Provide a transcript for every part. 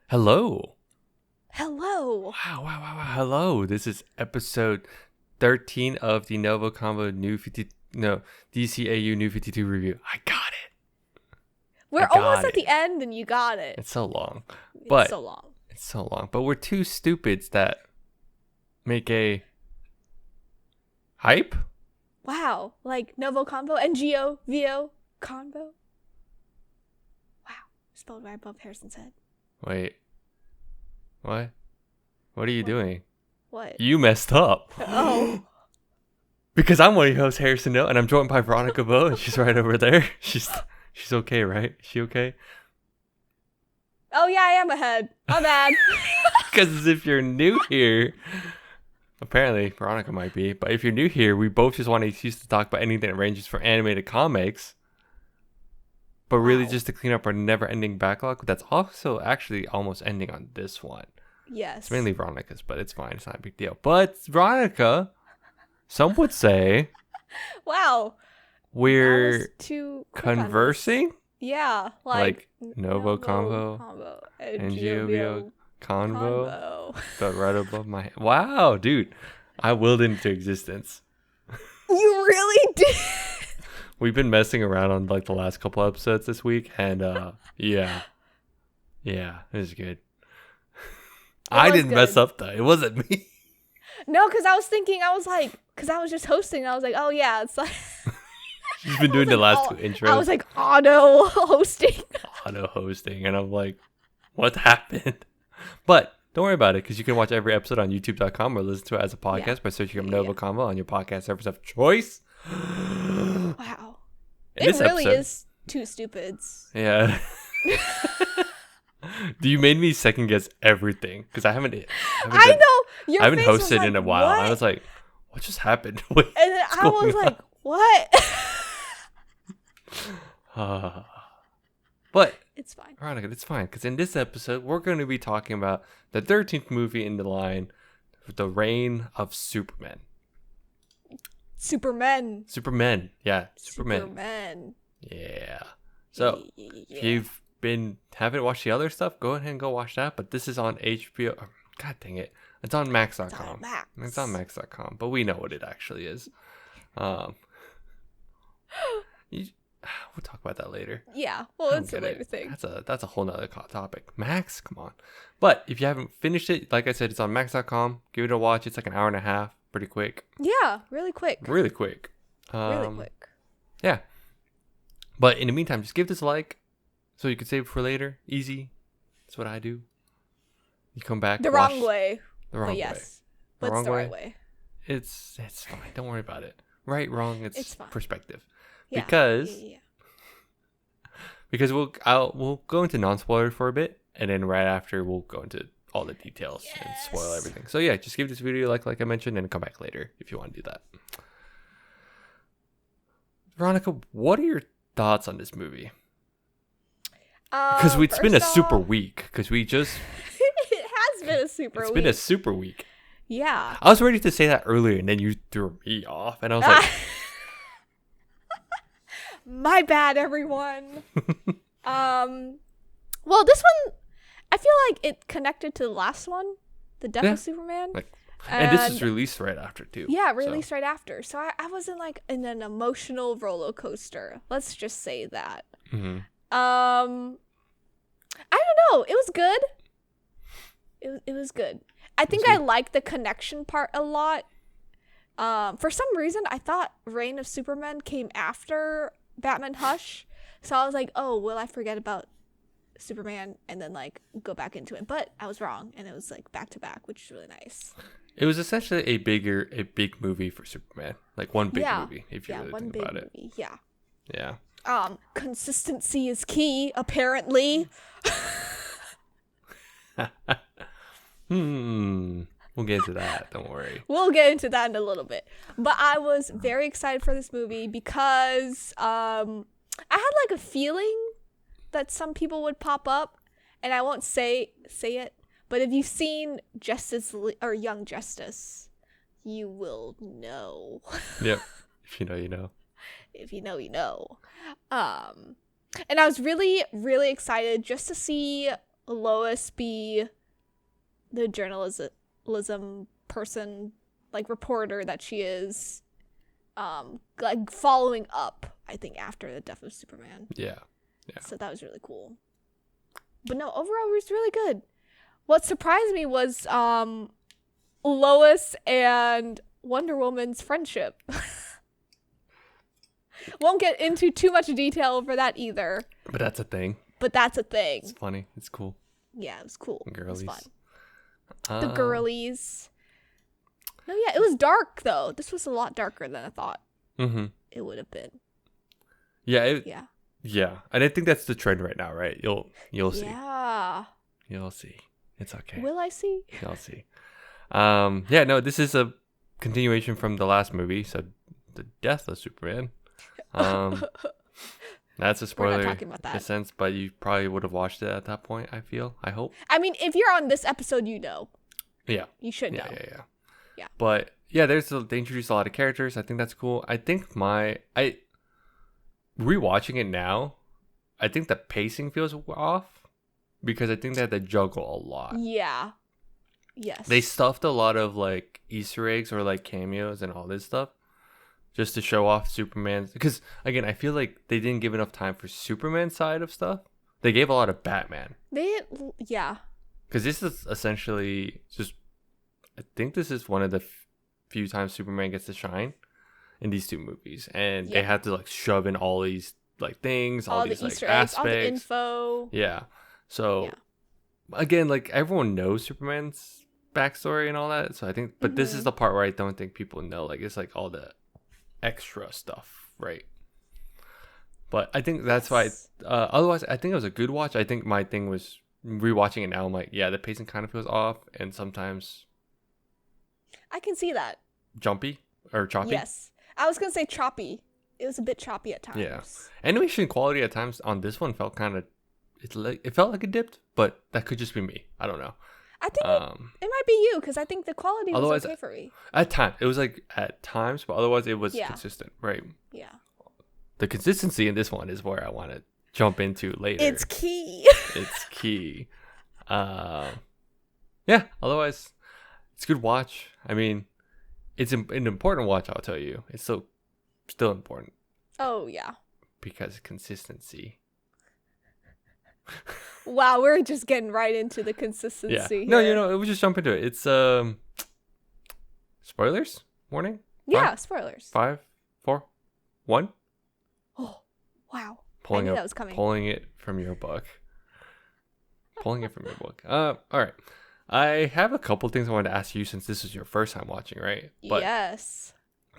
Hello. Hello. Wow. Hello. This is episode 13 of the NgoVo Convo DCAU New 52 review. I got it. We're almost at the end and you got it. It's so long. It's so long. It's so long. But we're two stupids that make a hype? Wow. Like NgoVo Convo, NgoVo Convo. Wow. Spelled right above Harrison's head. Wait. What? What are you doing? What? You messed up. Oh. Because I'm one of your hosts, Harrison Hill, and I'm joined by Veronica Vo, and she's right over there. She's okay, right? Is she okay? Oh yeah, I am ahead. I'm mad. Because if you're new here, apparently Veronica might be, but if you're new here, we both just want to excuse to talk about anything that ranges from animated comics, but really just to clean up our never-ending backlog. That's also actually almost ending on this one. Yes. It's mainly Veronica's, but it's fine. It's not a big deal. But Veronica, some would say, wow. We're too conversing? Yeah. Like NgoVo Convo, NgoVo Convo, but right above my head. Wow, dude. I willed it into existence. You really did. We've been messing around on like the last couple episodes this week, and yeah, it was good. I didn't mess up though. It wasn't me. No, because I was just hosting. I was like, oh yeah, it's like. She's been doing the last two intros. I was like, auto hosting. And I'm like, what happened? But don't worry about it, because you can watch every episode on youtube.com or listen to it as a podcast by searching up NgoVo Convo on your podcast service of choice. Wow. In it really is two stupids. Yeah. Do you made me second guess everything? Because I haven't hosted in a while. What? I was like, what just happened? Wait, and then I was like, what? But it's fine. Veronica, it's fine, because in this episode we're going to be talking about the 13th movie in the line, The Reign of Supermen. Supermen. Yeah, Supermen. Yeah. So if you've haven't watched the other stuff, go ahead and go watch that. But this is on HBO. Oh, God dang it. It's on Max.com. It's on Max.com. But we know what it actually is. We'll talk about that later. Yeah, well, it's a later thing. That's a whole nother topic. Max, come on. But if you haven't finished it, like I said, it's on Max.com. Give it a watch. It's like an hour and a half. Pretty quick. Yeah, really quick. Really quick. Yeah. But in the meantime, just give this a like so you can save it for later. Easy. That's what I do. You come back. The wrong way. The wrong way. Yes. But it's the right way. It's fine. Don't worry about it. Right, wrong, it's fine. Perspective. Yeah. Because we'll go into non-spoiler for a bit, and then right after we'll go into all the details and spoil everything. So yeah, just give this video like I mentioned, and come back later if you want to do that. Veronica, what are your thoughts on this movie? Because it's been a super week. Because we just it has been a super week. It's been a super week. Yeah. I was ready to say that earlier, and then you threw me off, and I was like, my bad, everyone. Well, this one, I feel like it connected to the last one, the Death of Superman. And this is released right after too. Yeah, released right after. So I was in an emotional roller coaster. Let's just say that. Mm-hmm. I don't know. It was good. It was good. I think I liked the connection part a lot. For some reason, I thought Reign of Supermen came after Batman Hush. So I was like, oh, will I forget about Superman and then like go back into it? But I was wrong, and it was like back to back, which is really nice. It was essentially a big movie for Superman. Like one big movie, if you really think about it. Yeah. Yeah. Consistency is key, apparently. We'll get into that. Don't worry. We'll get into that in a little bit. But I was very excited for this movie because I had like a feeling that some people would pop up, and I won't say it, but if you've seen Young Justice, you will know. Yep. If you know, you know. If you know, you know. And I was really, really excited just to see Lois be the journalism person, like reporter that she is, like following up, I think, after the death of Superman. Yeah. So that was really cool. But no, overall it was really good. What surprised me was Lois and Wonder Woman's friendship. Won't get into too much detail for that either. But that's a thing. It's funny. It's cool. Yeah, it was cool. Girlies. It was fun. The girlies. No, yeah, it was dark though. This was a lot darker than I thought it would have been. Yeah. Yeah. Yeah. And I think that's the trend right now, right? You'll see. Yeah. You'll see. It's okay. Will I see? You'll see. Yeah, no, this is a continuation from the last movie, so the death of Superman. That's a spoiler We're not talking about that. in a sense, but you probably would have watched it at that point, I hope. I mean, if you're on this episode, you know. Yeah. You should know. Yeah. But yeah, they introduced a lot of characters. I think that's cool. I think rewatching it now, I think the pacing feels off because I think they had to juggle a lot. Yeah. Yes. They stuffed a lot of like Easter eggs or like cameos and all this stuff just to show off Superman's. Because again, I feel like they didn't give enough time for Superman's side of stuff. They gave a lot of Batman. Yeah. Because this is essentially just, I think this is one of the few times Superman gets to shine in these two movies, and they had to like shove in all these like things, all these the Easter like eggs, aspects, all the info. Yeah. So again, like everyone knows Superman's backstory and all that. So I think, but this is the part where I don't think people know. Like it's like all the extra stuff, right? But I think that's why. Otherwise, I think it was a good watch. I think my thing was rewatching it now. I'm like, yeah, the pacing kind of feels off, and sometimes I can see that. Jumpy or choppy. Yes, I was gonna say choppy. It was a bit choppy at times. Yeah, animation quality at times on this one felt kind of. It felt like it dipped, but that could just be me. I don't know. I think it might be you because I think the quality was okay for me. At times, it was like at times, but otherwise it was consistent, right? Yeah. The consistency in this one is where I want to jump into later. It's key. It's key. Yeah. Otherwise, it's a good watch. I mean, it's an important watch. I'll tell you, it's still important. Oh yeah. Because consistency. Wow, we're just getting right into the consistency. Yeah. No, we'll just jump into it. It's spoilers warning. Yeah, spoilers. 5, 4, 1. Oh, wow. I knew that was coming. Pulling it from your book. All right. I have a couple things I wanted to ask you since this is your first time watching, right? But yes.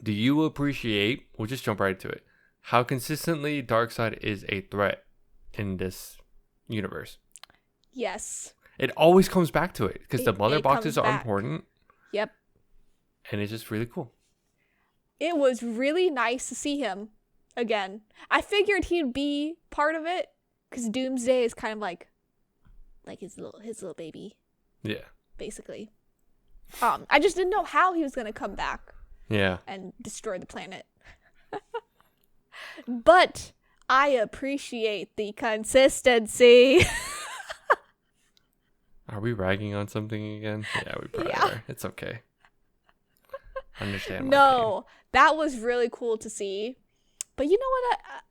Do you appreciate, we'll just jump right to it, how consistently Darkseid is a threat in this universe? Yes. It always comes back to it because the mother boxes are important. Yep. And it's just really cool. It was really nice to see him again. I figured he'd be part of it because Doomsday is kind of like his little baby. Yeah. Basically. I just didn't know how he was going to come back. Yeah. And destroy the planet. But I appreciate the consistency. Are we ragging on something again? Yeah, we probably are. It's okay. Understand. No, that was really cool to see. But you know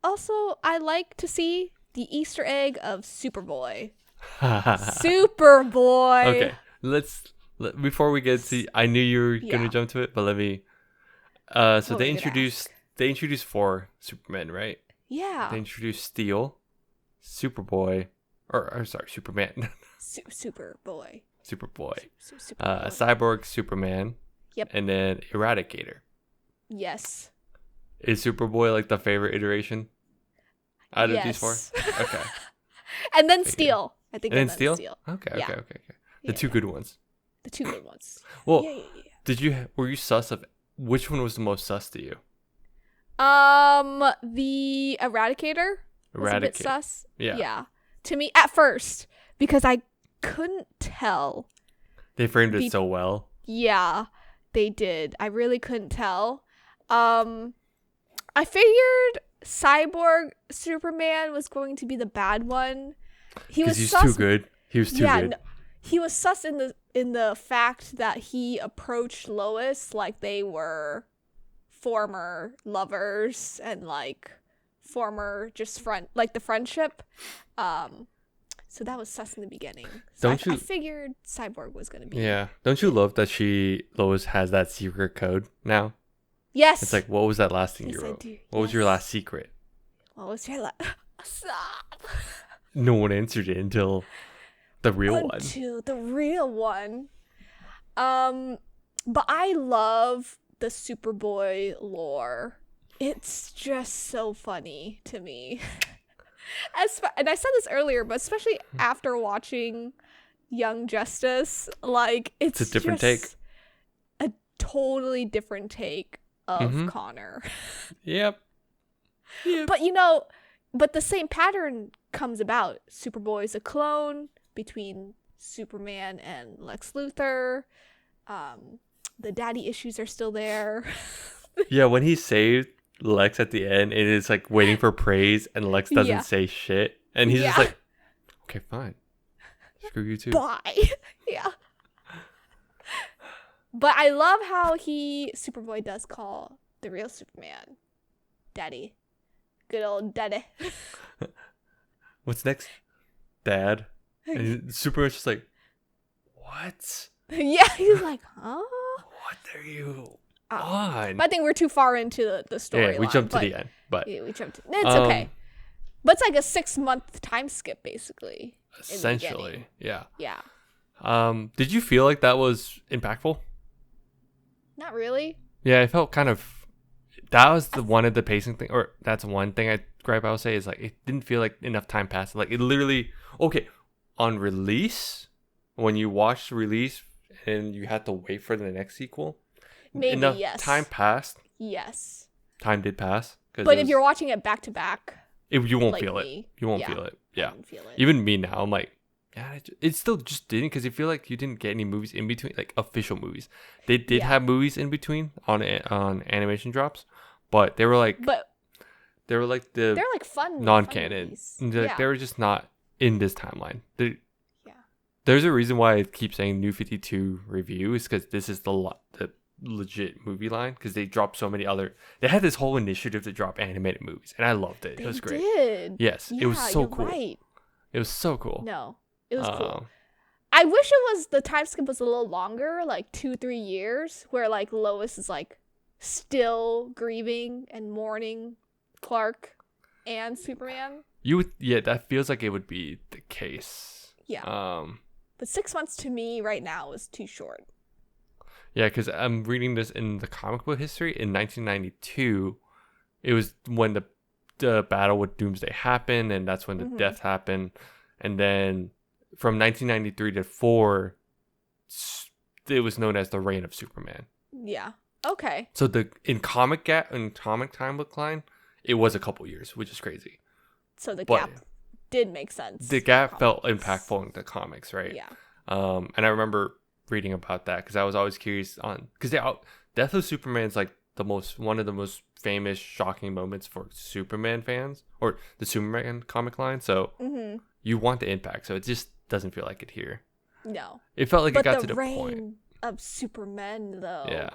what? I like to see the Easter egg of Superboy. Superboy. Okay, before we get to, I knew you were gonna jump to it, but let me. So they introduced 4 Supermen, right? Yeah. They introduced Steel, Superboy, or sorry, Superman. Superboy. Superboy. Superboy. Cyborg, Superman. Yep. And then Eradicator. Yes. Is Superboy like the favorite iteration out of these 4? Okay. And then Steel. I think. And then Steel. Okay. The two good ones. The 2 good ones. Well, were you sus of which one was the most sus to you? The Eradicator was a bit sus. Yeah. To me, at first, because I couldn't tell. They framed it so well. Yeah, they did. I really couldn't tell. I figured Cyborg Superman was going to be the bad one. He was he's sus, too good. He was too good. No, he was sus in the fact that he approached Lois like they were former lovers and like former just friend, like the friendship. So that was sus in the beginning. So I figured Cyborg was gonna be. Yeah. Don't you love that Lois has that secret code now? Yes. It's like, what was that last thing you wrote? What was your last secret? What was your last? Stop. No one answered it until the real one. Until the real one. But I love the Superboy lore. It's just so funny to me. And I said this earlier, but especially after watching Young Justice, like it's a different take. A totally different take of Connor. Yep. But but the same pattern comes about. Superboy's a clone between Superman and Lex Luthor. The daddy issues are still there. Yeah, when he saved Lex at the end, it is like waiting for praise, and Lex doesn't say shit, and he's just like, okay, fine, screw you too, bye. Yeah. But I love how Superboy does call the real Superman daddy. Good old daddy. What's next, Dad? And Superman's just like, what? Yeah, he's like, huh? What are you on? But I think we're too far into the story. Yeah, we jumped to the end, but yeah, we jumped. It's okay. But it's like a 6-month time skip, basically. Essentially, yeah. Yeah. Did you feel like that was impactful? Not really. Yeah, I felt kind of. That was one of the pacing thing, or that's one thing I would say is like it didn't feel like enough time passed. Like it literally, on release, when you watched the release and you had to wait for the next sequel, maybe enough yes. time passed. Yes. Time did pass. But if you're watching it back to back, you won't feel it. You won't feel it. Yeah. Feel it. Even me now, I'm like, yeah, it still just didn't, because you feel like you didn't get any movies in between, like official movies. They did have movies in between on animation drops, but they were like they're like fun non-canon. They were just not in this timeline. There's a reason why I keep saying New 52 review is because this is the legit movie line, because they dropped so many other. They had this whole initiative to drop animated movies, and I loved it. It was great. Did. Yes, it was so cool. Right. It was so cool. No, it was cool. I wish the time skip was a little longer, like 2-3 years, where like Lois is like still grieving and mourning Clark and Superman. That feels like it would be the case. Yeah. But 6 months to me right now is too short. Yeah, because I'm reading this in the comic book history. In 1992, it was when the battle with Doomsday happened, and that's when the death happened. And then from 1993 to 4, it was known as the Reign of Superman. Yeah. Okay. So in comic timeline, it was a couple years, which is crazy. So the gap did make sense. The gap felt impactful in the comics, right? Yeah. And I remember reading about that because I was always curious because Death of Superman is like one of the most famous, shocking moments for Superman fans, or the Superman comic line. So you want the impact, so it just doesn't feel like it here. No, it felt like it got to the Reign point of Superman, though. Yeah,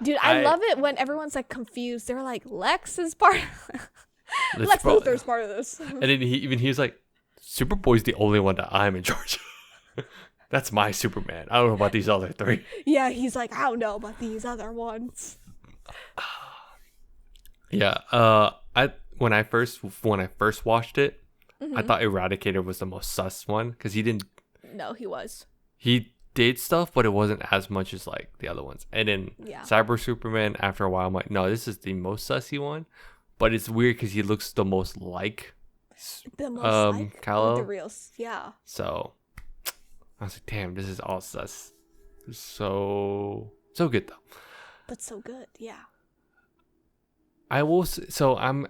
dude, I love it when everyone's like confused. They're like, Lex is part. Lex Luthor's part of this. And then he was like, Superboy's the only one that I'm in charge of. That's my Superman. I don't know about these other 3. Yeah, he's like, I don't know about these other ones. Yeah. When I first watched it, I thought Eradicator was the most sus one because he didn't. No, he was. He did stuff, but it wasn't as much as like the other ones. And then Cyber Superman, after a while, I'm like, no, this is the most sussy one. But it's weird because he looks the most like Kal-El. The real, yeah. So I was like, damn, this is all sus. So good though. But so good, yeah. I will. So I'm.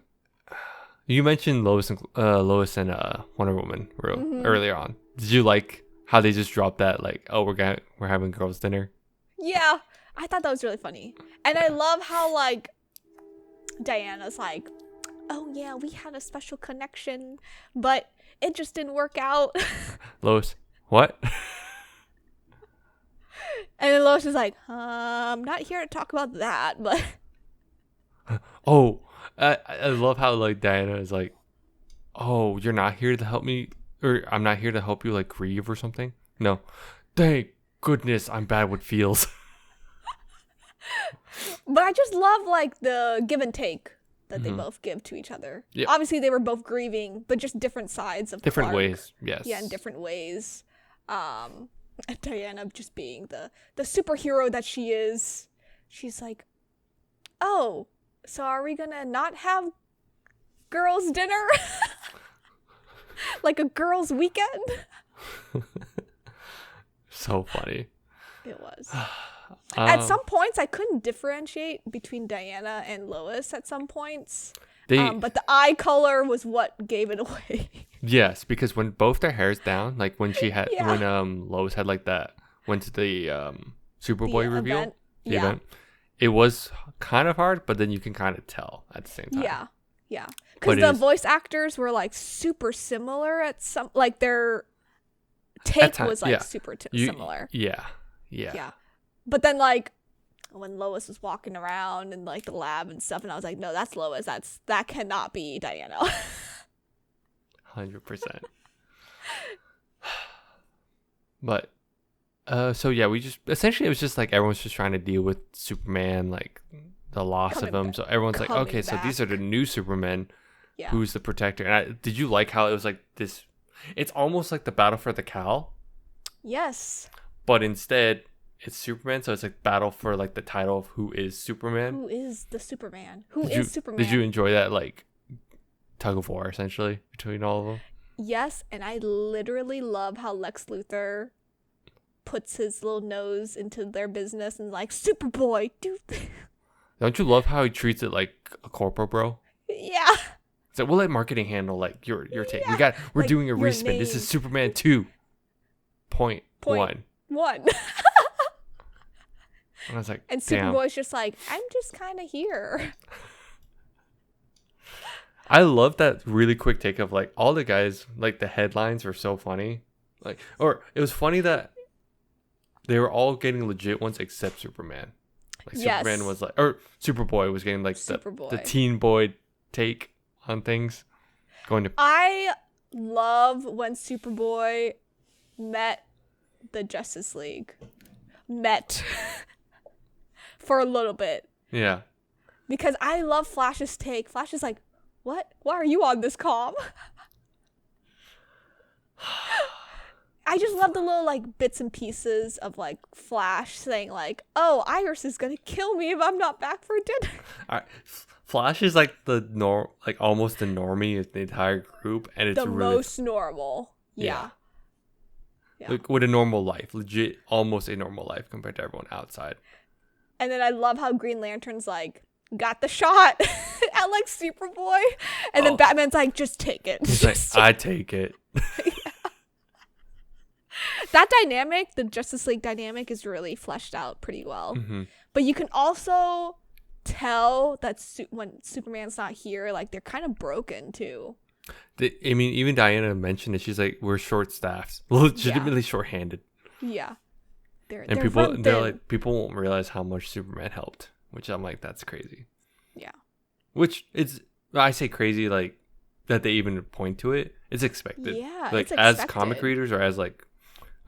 You mentioned Lois and Wonder Woman earlier on. Did you like how they just dropped that? Like, oh, we're having girls' dinner. Yeah, I thought that was really funny, and I love how like Diana's like, oh yeah, we had a special connection, but it just didn't work out. Lois, what? And then Lois is like, I'm not here to talk about that, but Oh, I love how like Diana is like, oh, you're not here to help me, or I'm not here to help you like grieve or something. No, thank goodness I'm bad with feels. but I just love like the give and take that they both give to each other. Yep. Obviously, they were both grieving, but just different sides of Different Clark. ways, yes. Yeah, in different ways. And Diana just being the superhero that she is, she's like, oh, so are we gonna not have girls' dinner? Like a girls' weekend? So funny. It was. At some points, I couldn't differentiate between Diana and Lois at some points. But the eye color was what gave it away. Yes, because when both their hair's down, like when she had when Lois had like that went to the Superboy reveal, event, it was kind of hard, but then you can kind of tell at the same time. Yeah. Because the voice actors were like super similar at some, like their take was like super similar. Yeah. But then like when Lois was walking around in like the lab and stuff, and I was like, no, that's Lois. That cannot be Diana. 100%. But so yeah, we just essentially it was just like everyone's just trying to deal with Superman, like the loss of him. So everyone's like, okay, so these are the new Supermen. Yeah. Who's the protector? And did you like how it was like this? It's almost like the battle for the cowl. Yes. But instead, it's Superman, so it's like battle for like the title of who is Superman. Who is the Superman? Who is Superman? Did you enjoy that like tug of war essentially between all of them? Yes, and I literally love how Lex Luthor puts his little nose into their business and like, Superboy, do this. Don't you love how he treats it like a corporate bro? Yeah. So we'll let marketing handle like your take. Yeah. We're like, doing a respin. name. This is Superman 2.1. One. And I was like, and damn. Superboy's just like, I'm just kind of here. I love that really quick take of like all the guys, like the headlines were so funny. Like, or it was funny that they were all getting legit ones except Superman. Like Superman was like, or Superboy was getting like the teen boy take on things. I love when Superboy met the Justice League. For a little bit. Yeah. Because I love Flash's take. Flash is like, what? Why are you on this comm? I just love the little like bits and pieces of like Flash saying like, oh, Iris is gonna kill me if I'm not back for dinner. Flash is like like almost the normie of the entire group, and it's the really most normal. Yeah. Like with a normal life, legit, almost a normal life compared to everyone outside. And then I love how Green Lantern's like, got the shot at like Superboy, and then Batman's like, just take it. He's like, I take it. That dynamic, the Justice League dynamic, is really fleshed out pretty well. Mm-hmm. But you can also tell that when Superman's not here, like they're kind of broken too. I mean, even Diana mentioned it. She's like, we're short-staffed, legitimately short-handed. Yeah. And they're like, people won't realize how much Superman helped, which I'm like, that's crazy. Yeah. Which I say crazy, like that they even point to it. It's expected. Yeah. Like it's expected. as comic readers or as like,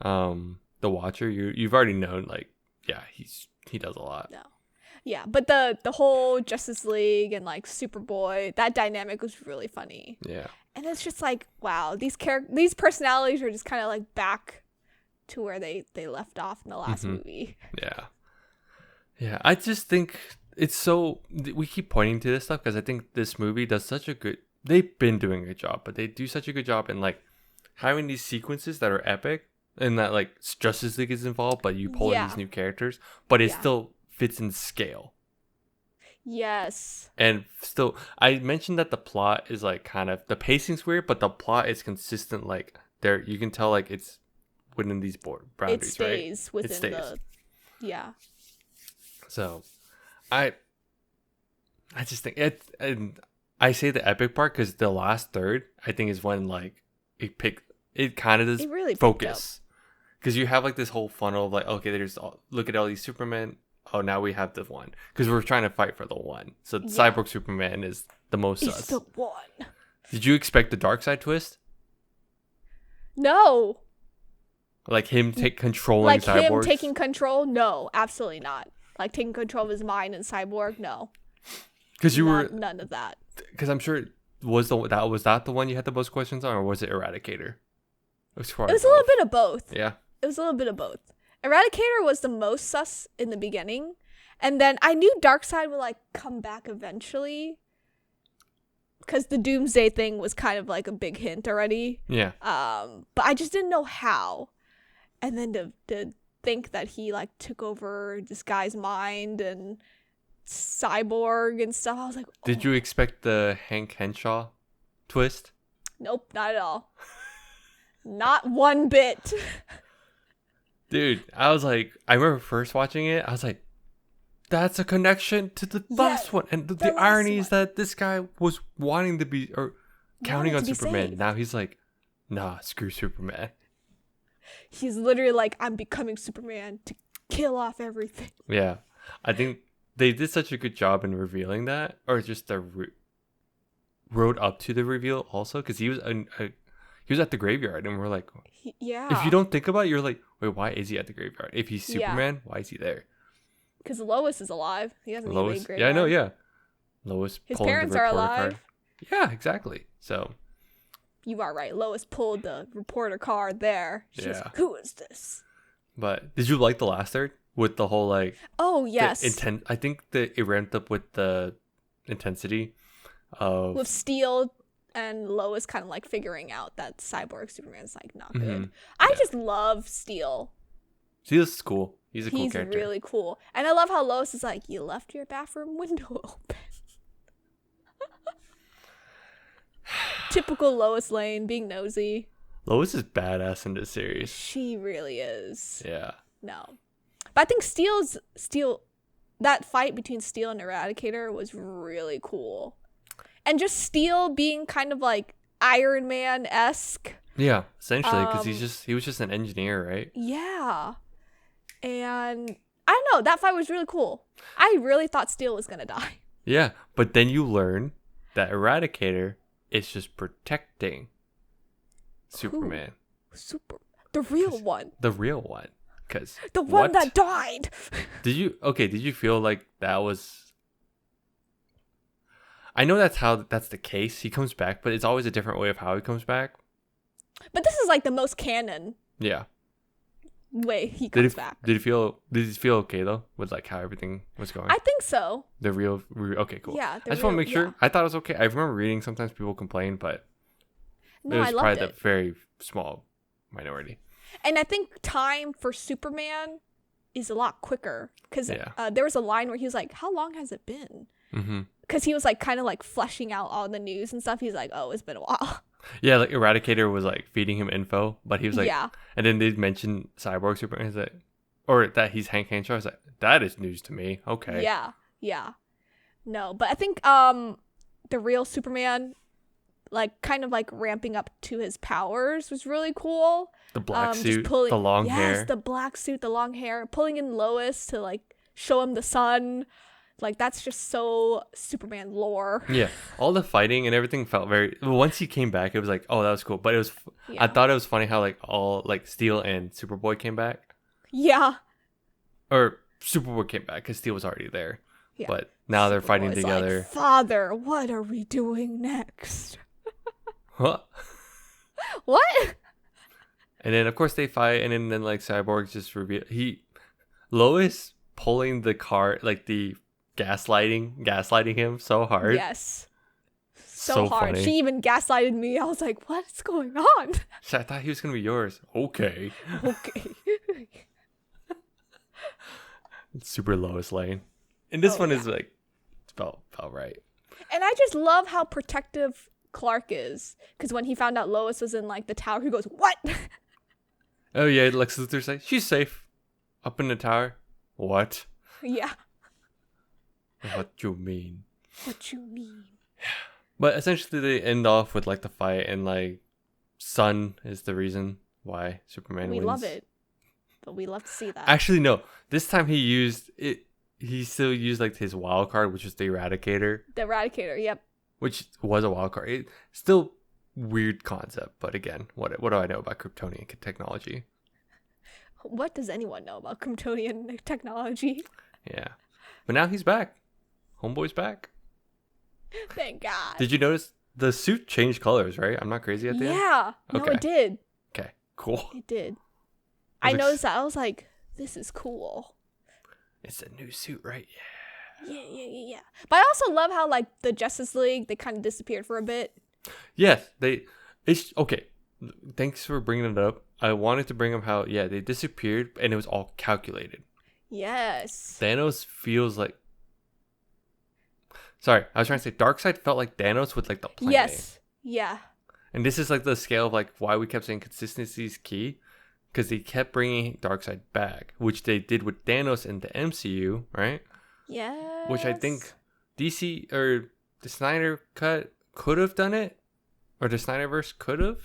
the Watcher, you've already known like, yeah, he does a lot. No. Yeah, but the whole Justice League and like Superboy, that dynamic was really funny. Yeah. And it's just like, wow, these personalities are just kind of like back to where they left off in the last movie. Yeah, I just think it's so, we keep pointing to this stuff because I think this movie does such a good, they've been doing a good job, but they do such a good job in like having these sequences that are epic and that like Justice League is involved, but you pull in these new characters, but it still fits in scale. Yes. And still, I mentioned that the plot is like kind of, the pacing's weird, but the plot is consistent. Like there, you can tell like it's within these boundaries, it stays right? Within the, yeah. So, I just think it, and I say the epic part because the last third, I think, is when like it kind of does It really picked focus. Because you have like this whole funnel of like, okay, look at all these Supermen. Oh, now we have the one. Because we're trying to fight for the one. So Cyborg Superman is the most sus. It's the one. Did you expect the dark side twist? No. Like him controlling Like cyborgs? him taking control? No, absolutely not. Like taking control of his mind and Cyborg? No. Because none of that. Because I'm sure was that the one you had the most questions on, or was it Eradicator? It was a little bit of both. Yeah. It was a little bit of both. Eradicator was the most sus in the beginning, and then I knew Darkseid would like come back eventually, because the Doomsday thing was kind of like a big hint already. Yeah. But I just didn't know how, and then to think that he like took over this guy's mind and Cyborg and stuff, I was like, oh. Did you expect the Hank Henshaw twist? Nope, not at all. Not one bit. Dude, I remember first watching it, I was like, that's a connection to the last one. And the irony is that this guy was wanting to be, or counting on Superman. Saved. Now he's like, nah, screw Superman. He's literally like, I'm becoming Superman to kill off everything. Yeah. I think they did such a good job in revealing that, or just the road up to the reveal also, because he was at the graveyard, and we're like, yeah. If you don't think about it, you're like, wait, why is he at the graveyard? If he's Superman, why is he there? Because Lois is alive. He hasn't Lois, even graveyard. yeah, I know, yeah. Lois, his parents are alive. Card. Yeah, exactly. So you are right. Lois pulled the reporter card there. She's like, who is this? But did you like the last third with the whole like? Oh yes. I think that it ramped up with the intensity of with Steel and Lois kind of like figuring out that Cyborg Superman's like not good. I just love Steel. Steel's cool. He's a cool character. He's really cool. And I love how Lois is like, you left your bathroom window open. Typical Lois Lane, being nosy. Lois is badass in this series. She really is. Yeah. No. But I think Steel, that fight between Steel and Eradicator was really cool. And just Steel being kind of like Iron Man-esque. Yeah, essentially, because he was just an engineer, right? Yeah. And I don't know, that fight was really cool. I really thought Steel was gonna die. Yeah, but then you learn that Eradicator is just protecting Superman. The real one. The real one. The one that died. Did you feel like that was... I know that's the case. He comes back, but it's always a different way of how he comes back. But this is like the most canon. Yeah. Way he comes back. Did it feel okay though with like how everything was going? I think so. The real okay, cool. Yeah. I just want to make sure. Yeah. I thought it was okay. I remember reading sometimes people complain, but it was probably the very small minority. And I think time for Superman is a lot quicker because there was a line where he was like, "How long has it been?" Because he was like kind of like fleshing out all the news and stuff. He's like, "Oh, it's been a while." Yeah, like Eradicator was like feeding him info, but he was like, yeah. And then they mentioned Cyborg Superman, or that he's Hank Henshaw. I was like, that is news to me. Okay. Yeah. No, but I think the real Superman, like kind of like ramping up to his powers was really cool. The black suit, the long hair. Yes, the black suit, the long hair, pulling in Lois to like show him the sun. Like, that's just so Superman lore. Yeah. All the fighting and everything felt very... Once he came back, it was like, oh, that was cool. But it was... I thought it was funny how, like, all, like, Steel and Superboy came back. Yeah. Or Superboy came back because Steel was already there. Yeah. But now they're fighting together. Like, Father, what are we doing next? What? What? And then, of course, they fight. And then like, Cyborg just reveal... Lois pulling the car, like, the... gaslighting him so hard. Yes. So hard. Funny. She even gaslighted me. I was like, what's going on? I thought he was going to be yours. Okay. Super Lois Lane. And this one is like, felt right. And I just love how protective Clark is. Because when he found out Lois was in like the tower, he goes, what? Oh yeah, Lex Luthor's like, she's safe. Up in the tower. What? Yeah. What you mean? What you mean? But essentially, they end off with like the fight, and like sun is the reason why Superman We wins. love it, but we love to see that. Actually, no. This time he used it. He still used like his wild card, which was the Eradicator, The Eradicator, yep. which was a wild card. Still weird concept, but again, what do I know about Kryptonian technology? What does anyone know about Kryptonian technology? Yeah, but now he's back. Homeboy's back. Thank God. Did you notice the suit changed colors? Right, I'm not crazy at the end. Yeah. No, Okay. it did. Okay, cool. It did. I I was noticed that. I was like, this is cool. It's a new suit, right? Yeah. But I also love how, like, the Justice League, they kind of disappeared for a bit. Yes, it's okay. Thanks for bringing it up. I wanted to bring up how they disappeared and it was all calculated. Yes. Thanos feels like. Sorry, I was trying to say Darkseid felt like Thanos with like the plan. Yes. Yeah. And this is like the scale of like why we kept saying consistency is key, because they kept bringing Darkseid back, which they did with Thanos in the MCU, right? Yes. Which I think DC or the Snyder Cut could have done it, or the Snyderverse could have.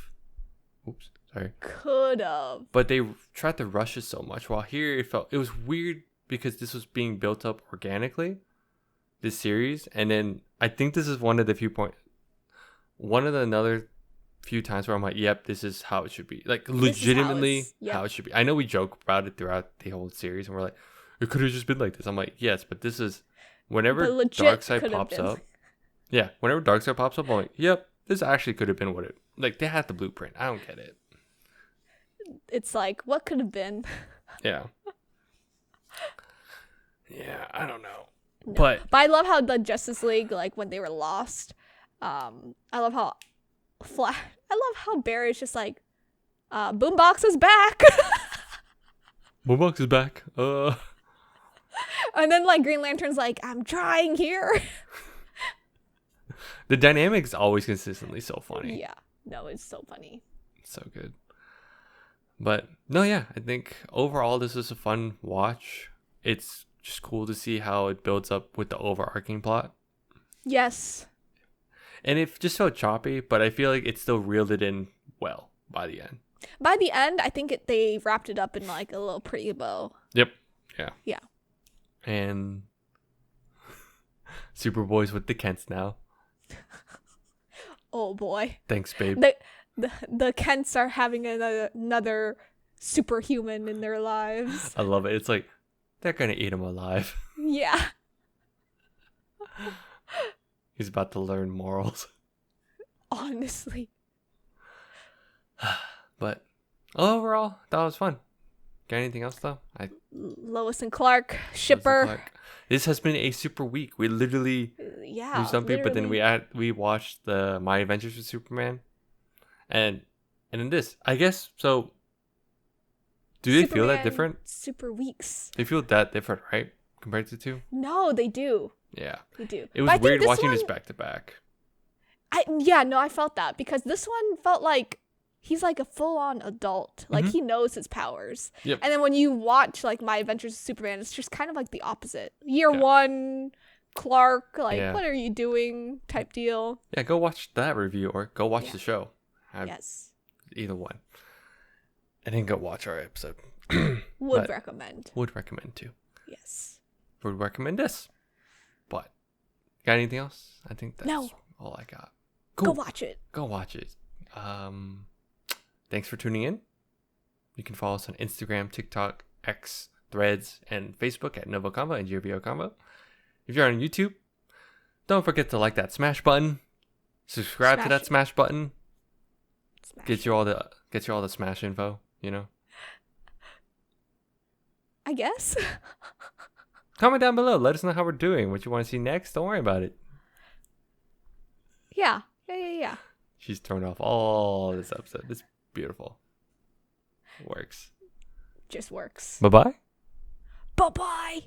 Oops, sorry. Could have. But they tried to rush it so much. While here it was weird because this was being built up organically, this series, and then I think this is one of the another few times where I'm like, yep, this is how it should be. Like legitimately how it should be. I know we joke about it throughout the whole series, and we're like, it could have just been like this. I'm like, yes, but this is whenever Darkseid pops up. Yeah, whenever Darkseid pops up, I'm like, yep, this actually could have been what it. Like they had the blueprint. I don't get it. It's like, what could have been? Yeah. Yeah, I don't know. No. But I love how the Justice League, like when they were lost, I love how Barry's just like, Boombox is back. Boombox is back. And then like Green Lantern's like, I'm trying here. The dynamic's always consistently so funny. Yeah. No, it's so funny. So good. But no, yeah, I think overall this is a fun watch. It's just cool to see how it builds up with the overarching plot. Yes. And it just felt choppy, but I feel like it still reeled it in well by the end. By the end, I think they wrapped it up in like a little pretty bow. Yep. Yeah. Yeah. And Superboy's with the Kents now. Oh boy. Thanks, babe. The Kents are having another superhuman in their lives. I love it. It's like they're gonna eat him alive. Yeah. He's about to learn morals. Honestly. But overall, that was fun. Got anything else though? Lois and Clark shipper. This has been a super week. We literally do something, but then we watched the My Adventures with Superman, and then this. I guess so. Do they feel that different? Super weeks. They feel that different, right? Compared to two? No, they do. Yeah. They do. It was weird watching this back to back. I felt that because this one felt like he's like a full-on adult. Like he knows his powers. Yep. And then when you watch like My Adventures with Superman, it's just kind of like the opposite. Year one, Clark, like what are you doing type deal. Yeah, go watch that review or go watch the show. Yes. Either one. And then go watch our episode. Would recommend. Would recommend too. Yes. Would recommend this. But got anything else? I think that's all I got. Cool. Go watch it. Go watch it. Thanks for tuning in. You can follow us on Instagram, TikTok, X, Threads, and Facebook at NgoVo Convo and NgoVo Convo. If you're on YouTube, don't forget to like that smash button. Subscribe to that smash button. Get you all the smash info, you know. I guess. Comment down below. Let us know how we're doing. What you want to see next. Don't worry about it. Yeah. She's turned off all this episode. It's beautiful. Works. Just works. Bye-bye. Bye-bye.